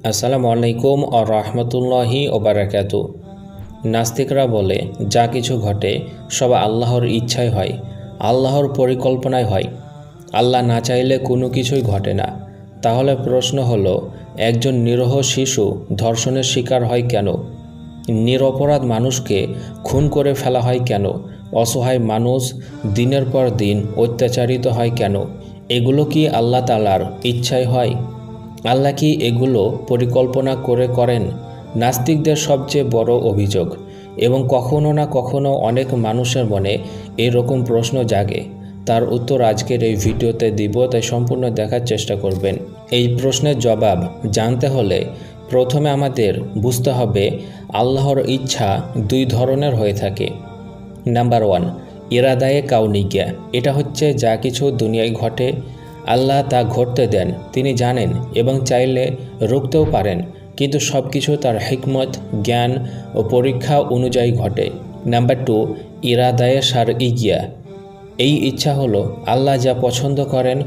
আসসালামু আলাইকুম ও রহমতুল্লাহি ও বারাকাতু। নাস্তিকরা বলে যা কিছু ঘটে সব আল্লাহর ইচ্ছায় হয়, আল্লাহর পরিকল্পনায় হয়। আল্লাহ না চাইলে কোনো কিছুই ঘটে না। তাহলে প্রশ্ন হলো, একজন নিরীহ শিশু ধর্ষণের শিকার হয় কেন? নিরপরাধ মানুষকে খুন করে ফেলা হয় কেন? অসহায় মানুষ দিনের পর দিন অত্যাচারিত হয় কেন? এগুলো কি আল্লাহ তাআলার ইচ্ছায় হয়? আল্লাহ কি এগুলো পরিকল্পনা করে করেন? নাস্তিকদের সবচেয়ে বড় অভিযোগ, এবং কখনো না কখনো অনেক মানুষের মনে এরকম প্রশ্ন জাগে। তার উত্তর আজকের এই ভিডিওতে দিব, তাই সম্পূর্ণ দেখার চেষ্টা করবেন। এই প্রশ্নের জবাব জানতে হলে প্রথমে আমাদের বুঝতে হবে আল্লাহর ইচ্ছা দুই ধরনের হয়ে থাকে। নাম্বার 1, ইরাদায়ে কাউনিয়া। এটা হচ্ছে যা কিছু দুনিয়ায় ঘটে আল্লাহ তা ঘটতে দেন। তিনি জানেন এবং চাইলে রুখতেও পারেন, কিন্তু সব কিছু তার হিকমত, জ্ঞান ও পরীক্ষা অনুযায়ী ঘটে। নাম্বার 2, ইরাদায়ে শারঈয়া। এই ইচ্ছা হলো আল্লাহ যা পছন্দ করেন,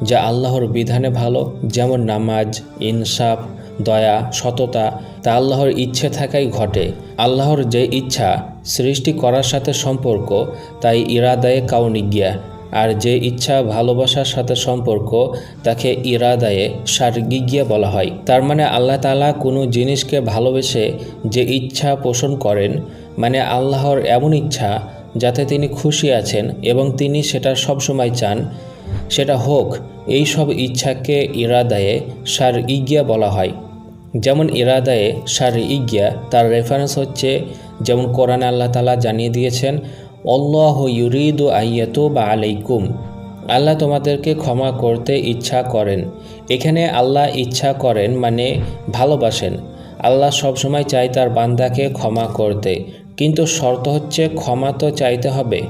যা আল্লাহর বিধানে ভালো, যেমন নামাজ, ইনসাফ, দয়া, সততা, তা আল্লাহর ইচ্ছে থাকাই ঘটে। আল্লাহর যে ইচ্ছা সৃষ্টি করার সাথে সম্পর্ক, তাই ইরাদায়ে কাউনিয়া। আর যে ইচ্ছা ভালোবাসার সাথে সম্পর্ক, তাকে ইরাদায়ে শারঈয়া বলা হয়। তার মানে আল্লাহ তাআলা কোনো জিনিসকে ভালোবেসে যে ইচ্ছা পোষণ করেন, মানে আল্লাহর এমন ইচ্ছা যাতে তিনি খুশি আছেন এবং তিনি সেটা সবসময় চান সেটা হোক, এই সব ইচ্ছাকে ইরাদায়ে শারঈয়া বলা হয়। যেমন ইরাদায়ে শারঈয়া, তার রেফারেন্স হচ্ছে যেমন কোরআনে আল্লাহ তাআলা জানিয়ে দিয়েছেন, আল্লাহু ইউরিদু আইয়াতুবা আলাইকুম। আল্লাহ তোমাদেরকে ক্ষমা করতে ইচ্ছা করেন। এখানে আল্লাহ ইচ্ছা করেন মানে ভালোবাসেন। আল্লাহ সবসময় চায় তার বান্দাকে ক্ষমা করতে, কিন্তু শর্ত হচ্ছে ক্ষমা তো চাইতে হবে।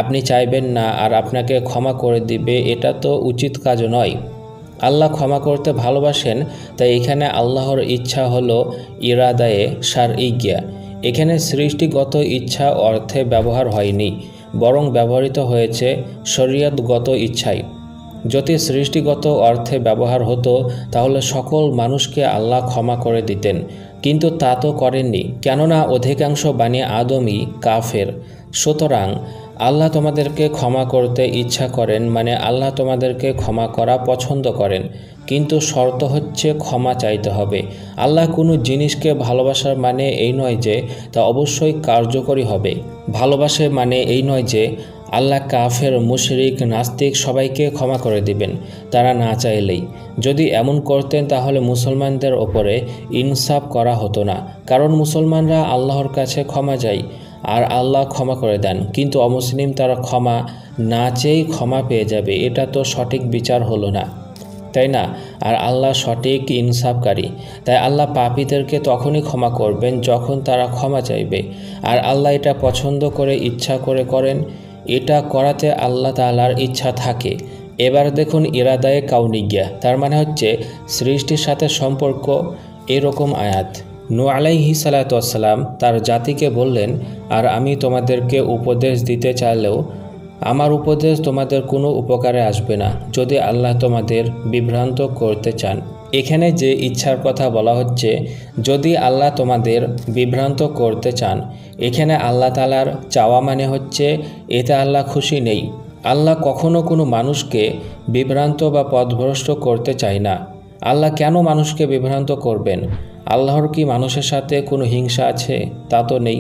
আপনি চাইবেন না আর আপনাকে ক্ষমা করে দিবে, এটা তো উচিত কাজ নয়। আল্লাহ ক্ষমা করতে ভালোবাসেন, তাই এখানে আল্লাহর ইচ্ছা হলো ইরাদায়ে শারঈয়া। এখানে সৃষ্টিগত ইচ্ছা অর্থে ব্যবহার হয়নি, বরং ব্যবহৃত হয়েছে শরীয়তগত ইচ্ছায়। যদি সৃষ্টিগত অর্থে ব্যবহার হতো তাহলে সকল মানুষকে আল্লাহ ক্ষমা করে দিতেন, কিন্তু তা তো করেননি, কেননা অধিকাংশ বানি আদমই কাফের। সুতরাং আল্লাহ তোমাদেরকে ক্ষমা করতে ইচ্ছা করেন মানে আল্লাহ তোমাদেরকে ক্ষমা করা পছন্দ করেন, কিন্তু শর্ত হচ্ছে ক্ষমা চাইতে হবে। আল্লাহ কোনো জিনিসকে ভালোবাসার মানে এই নয় যে তা অবশ্যই কার্যকরী হবে। ভালোবাসে মানে এই নয় যে আল্লাহ কাফের, মুশরিক, নাস্তিক সবাইকে ক্ষমা করে দিবেন তারা না চাইলেই। যদি এমন করতেন তাহলে মুসলমানদের ওপরে ইনসাফ করা হতো না, কারণ মুসলমানরা আল্লাহর কাছে ক্ষমা চায় আর আল্লাহ ক্ষমা করে দেন, কিন্তু অমুসলিম তারা ক্ষমা না চেয়েই ক্ষমা পেয়ে যাবে। এটা তো সঠিক বিচার হলো না, তাই না? আর আল্লাহ সঠিক ইনসাফকারী, তাই আল্লাহ পাপীদেরকে তখনই ক্ষমা করবেন যখন তারা ক্ষমা চাইবে। আর আল্লাহ এটা পছন্দ করে ইচ্ছা করে করেন, এটা করাতে আল্লাহ তাআলার ইচ্ছা থাকে। এবার দেখুন ইরাদায়ে কাউনিয়া, তার মানে হচ্ছে সৃষ্টির সাথে সম্পর্ক। এরকম আয়াত, নূহ আলাইহিস সালাতু ওয়াস সালাম তার জাতিকে বললেন, আর আমি তোমাদেরকে উপদেশ দিতে চাইলেও আমার উপদেশ তোমাদের কোনো উপকারে আসবে না যদি আল্লাহ তোমাদের বিভ্রান্ত করতে চান। এখানে যে ইচ্ছার কথা বলা হচ্ছে, যদি আল্লাহ তোমাদের বিভ্রান্ত করতে চান, এখানে আল্লাহ তাআলার চাওয়া মানে হচ্ছে এতে আল্লাহ খুশি নেই। আল্লাহ কখনো কোনো মানুষকে বিভ্রান্ত বা পথভ্রষ্ট করতে চায় না। আল্লাহ কেন মানুষকে বিভ্রান্ত করবেন? আল্লাহর কি মানুষের সাথে কোনো হিংসা আছে? তা তো নেই,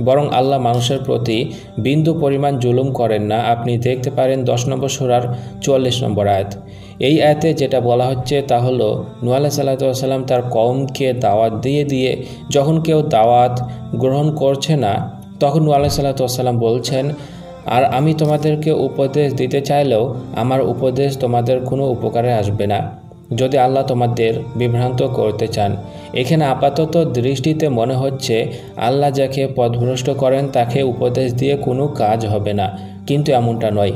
বরং আল্লাহ মানুষের প্রতি বিন্দু পরিমাণ জুলুম করেন না। আপনি দেখতে পারেন 10 নম্বর সূরার 44 নম্বর আয়াত। এই আয়াতে যেটা বলা হচ্ছে তা হলো, নূহ আলাইহিস সালাতু ওয়াস সালাম তার কওমকে দাওয়াত দিয়ে যখন কেউ দাওয়াত গ্রহণ করছে না, তখন নূহ আলাইহিস সালাতু ওয়াস সালাম বলছেন, আর আমি তোমাদেরকে উপদেশ দিতে চাইলেও আমার উপদেশ তোমাদের কোনো উপকারে আসবে না যদি আল্লাহ তোমাদের বিভ্রান্ত করতে চান। এখানে আপাতত দৃষ্টিতে মনে হচ্ছে আল্লাহ যাকে পথভ্রষ্ট করেন তাকে উপদেশ দিয়ে কোনো কাজ হবে না, কিন্তু এমনটা নয়।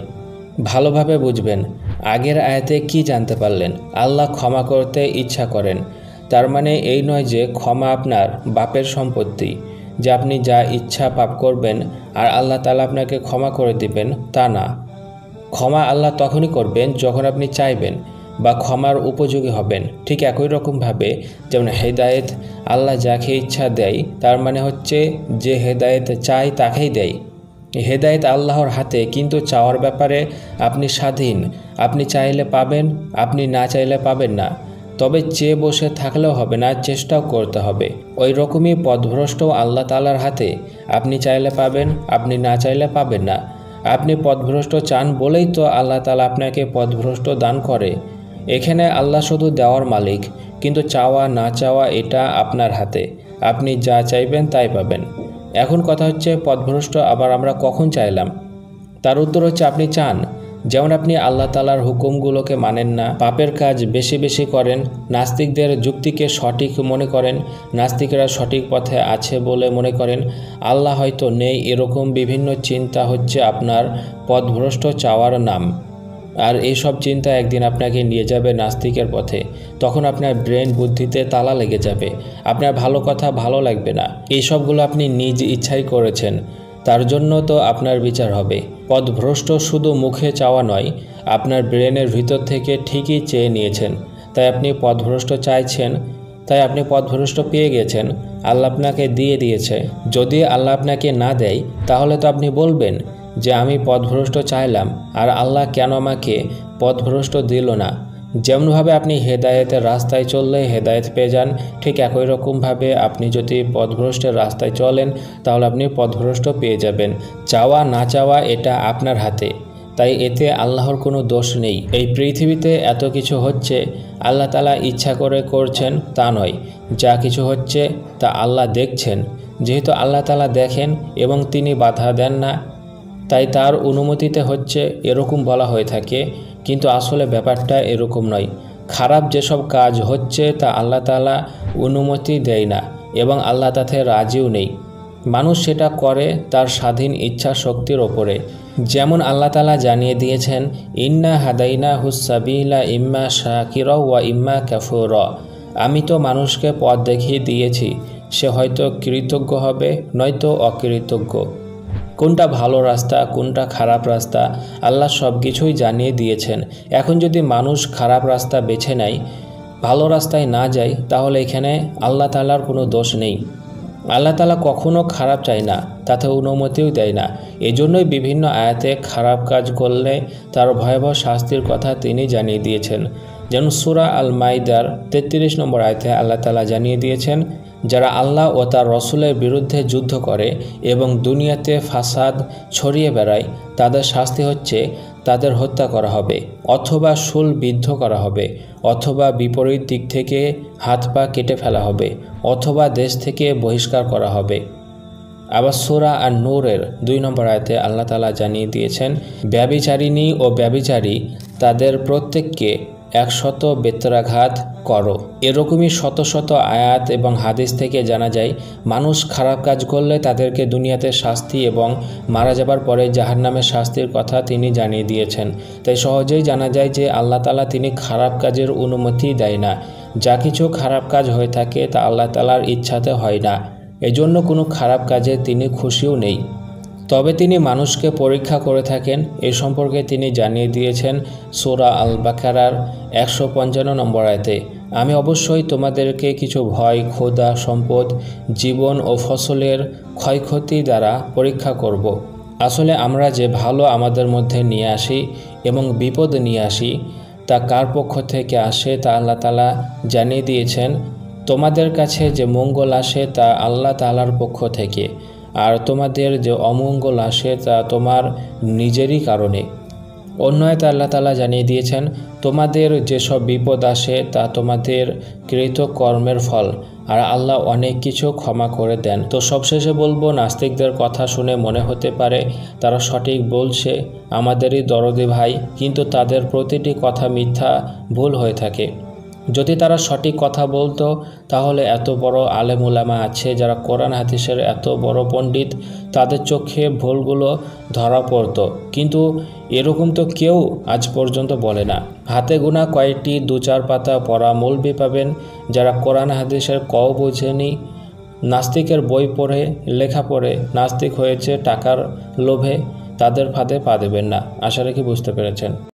ভালোভাবে বুঝবেন। আগের আয়াতে কি জানতে পারলেন? আল্লাহ ক্ষমা করতে ইচ্ছা করেন, তার মানে এই নয় যে ক্ষমা আপনার বাপের সম্পত্তি, যে আপনি যা ইচ্ছা পাপ করবেন আর আল্লাহ তাআলা আপনাকে ক্ষমা করে দিবেন, তা না। ক্ষমা আল্লাহ তখনই করবেন যখন আপনি চাইবেন। বা ক্ষমার উপযোগী হবেন। ঠিক একই রকমভাবে যেমন হেদায়েত আল্লাহ যাকে ইচ্ছা দেয়, তার মানে হচ্ছে যে হেদায়েত চায় তাকেই দেয়। হেদায়েত আল্লাহর হাতে, কিন্তু চাওয়ার ব্যাপারে আপনি স্বাধীন। আপনি চাইলে পাবেন, আপনি না চাইলে পাবেন না। তবে চেয়ে বসে থাকলেও হবে না, চেষ্টাও করতে হবে। ওই রকমই পথভ্রষ্টও আল্লাহ তাআলার হাতে। আপনি চাইলে পাবেন, আপনি না চাইলে পাবেন না। আপনি পথভ্রষ্ট চান বলেই তো আল্লাহ তাআলা আপনাকে পথভ্রষ্ট দান করে। এখানে আল্লাহ শুধু দেওয়ার মালিক, কিন্তু চাওয়া না চাওয়া এটা আপনার হাতে। আপনি যা চাইবেন তাই পাবেন। এখন কথা হচ্ছে পথভ্রষ্ট আবার আমরা কখন চাইলাম? তার উত্তর হচ্ছে আপনি চান। যেমন আপনি আল্লাহ তাআলার হুকুমগুলোকে মানেন না, পাপের কাজ বেশি বেশি করেন, নাস্তিকদের যুক্তিকে সঠিক মনে করেন, নাস্তিকরা সঠিক পথে আছে বলে মনে করেন, আল্লাহ হয়তো নেই, এরকম বিভিন্ন চিন্তা হচ্ছে আপনার পথভ্রষ্ট চাওয়ার নাম। আর এইসব চিন্তা একদিন আপনাকে নিয়ে যাবে নাস্তিকের পথে। তখন আপনার ব্রেন বুদ্ধিতে তালা লেগে যাবে, আপনার ভালো কথা ভালো লাগবে না। এইসবগুলো আপনি নিজ ইচ্ছাই করেছেন, তার জন্য তো আপনার বিচার হবে। পথভ্রষ্ট শুধু মুখে চাওয়া নয়, আপনার ব্রেনের ভিতর থেকে ঠিকই চেয়ে নিয়েছেন, তাই আপনি পথভ্রষ্ট চাইছেন, তাই আপনি পথভ্রষ্ট পেয়ে গেছেন। আল্লাহ আপনাকে দিয়ে দিয়েছে। যদি আল্লাহ আপনাকে না দেয়, তাহলে তো আপনি বলবেন যে আমি পথভ্রষ্ট চাইলাম, আর আল্লাহ কেন আমাকে পথভ্রষ্ট দিল না। যেমনভাবে আপনি হেদায়েতের রাস্তায় চললে হেদায়েত পেয়ে যান, ঠিক একই রকমভাবে আপনি যদি পথভ্রষ্টের রাস্তায় চলেন, তাহলে আপনি পথভ্রষ্ট পেয়ে যাবেন। চাওয়া না চাওয়া এটা আপনার হাতে, তাই এতে আল্লাহর কোনো দোষ নেই। এই পৃথিবীতে এত কিছু হচ্ছে, আল্লাহ তাআলা ইচ্ছা করে করছেন তা নয়। যা কিছু হচ্ছে তা আল্লাহ দেখছেন। যেহেতু আল্লাহ তাআলা দেখেন এবং তিনি বাধা দেন না, তাই তার অনুমতিতে হচ্ছে এরকম বলা হয়ে থাকে, কিন্তু আসলে ব্যাপারটা এরকম নয়। খারাপ যেসব কাজ হচ্ছে তা আল্লাহ তাআলা অনুমতি দেয় না এবং আল্লাহ তাতে রাজিও নেই। মানুষ সেটা করে তার স্বাধীন ইচ্ছা শক্তির ওপরে। যেমন আল্লাহ তাআলা জানিয়ে দিয়েছেন, ইন্না হাদাইনা হুসাবিলা ইম্মা শাকিরা ওয়া ইম্মা কাফুরা। আমি তো মানুষকে পথ দেখিয়ে দিয়েছি, সে হয়তো কৃতজ্ঞ হবে নয়তো অকৃতজ্ঞ। কোনটা ভালো রাস্তা কোনটা খারাপ রাস্তা আল্লাহ সব কিছুই জানিয়ে দিয়েছেন। এখন যদি মানুষ খারাপ রাস্তা বেছে নেয়, ভালো রাস্তায় না যায়, তাহলে এখানে আল্লাহ তাআলার কোনো দোষ নেই। আল্লাহ তাআলা কখনো খারাপ চায় না, তাতে অনুমতিও দেয় না। এজন্যই বিভিন্ন আয়াতে খারাপ কাজ করলে তার ভয়াবহ শাস্তির কথা তিনি জানিয়ে দিয়েছেন। যেমন সূরা আল মাইদার 33 নম্বর আয়াতে আল্লাহ তাআলা জানিয়ে দিয়েছেন, যারা আল্লাহ ও তার রসুলের বিরুদ্ধে যুদ্ধ করে এবং দুনিয়াতে ফাসাদ ছড়িয়ে বেড়ায়, তাদের শাস্তি হচ্ছে তাদের হত্যা করা হবে, অথবা শূলবিদ্ধ করা হবে, অথবা বিপরীত দিক থেকে হাত পা কেটে ফেলা হবে, অথবা দেশ থেকে বহিষ্কার করা হবে। আবার সূরা আন-নূরের 2 নম্বর আয়াতে আল্লাহ তাআলা জানিয়ে দিয়েছেন, ব্যভিচারিণী ও ব্যভিচারী তাদের প্রত্যেককে 100 বেত্রাঘাত করো। এরকমই শত শত আয়াত এবং হাদিস থেকে জানা যায়, মানুষ খারাপ কাজ করলে তাদেরকে দুনিয়াতে শাস্তি এবং মারা যাবার পরে জাহান্নামের শাস্তির কথা তিনি জানিয়ে দিয়েছেন। তাই সহজেই জানা যায় যে আল্লাহ তাআলা তিনি খারাপ কাজের অনুমতি দেয় না। যা কিছু খারাপ কাজ হয়ে থাকে তা আল্লাহ তাআলার ইচ্ছাতে হয় না, এজন্য কোনো খারাপ কাজে তিনি খুশিও নেই। তবে তিনি মানুষকে পরীক্ষা করে থাকেন, এই সম্পর্কে তিনি জানিয়ে দিয়েছেন সূরা আল বাকারার 155 নম্বর আয়াতে, আমি অবশ্যই তোমাদেরকে কিছু ভয়, ক্ষুধা, সম্পদ, জীবন ও ফসলের ক্ষয়ক্ষতি দ্বারা পরীক্ষা করব। আসলে আমরা যে ভালো আমাদের মধ্যে নিয়ে আসি এবং বিপদ নিয়ে আসি, তা কার পক্ষ থেকে আসে তা আল্লাহ তাআলা জানিয়ে দিয়েছেন। তোমাদের কাছে যে মঙ্গল আসে তা আল্লাহ তাআলার পক্ষ থেকে, আর তোমাদের যে অমঙ্গল আসে তা তোমার নিজেরই কারণে। অন্য আয়াতে আল্লাহ তাআলা জানিয়ে দিয়েছেন, তোমাদের যেসব বিপদ আসে তা তোমাদের কৃত কর্মের ফল, আর আল্লাহ অনেক কিছু ক্ষমা করে দেন। তো সবশেষে বলবো, নাস্তিকদের কথা শুনে মনে হতে পারে তারা সঠিক বলছে, আমাদেরই দরদি ভাই, কিন্তু তাদের প্রতিটি কথা মিথ্যা, ভুল হয়ে থাকে। যদি তারা সঠিক কথা বলতো, তাহলে এত বড় আলেম উলামা আছে যারা কোরআন হাদিসের এত বড় পণ্ডিত, তাদের চোখে ভুলগুলো ধরা পড়তো। কিন্তু এরকম তো কেউ আজ পর্যন্ত বলে না। হাতে গোনা কয়েকটি 2-4 পাতা পড়া মৌলবি পাবেন যারা কোরআন হাদিসের কও বোঝেনি, নাস্তিকের বই পড়ে লেখা পড়ে নাস্তিক হয়েছে টাকার লোভে। তাদের ফাঁদে পা দেবেন না। আশা রাখি বুঝতে পেরেছেন।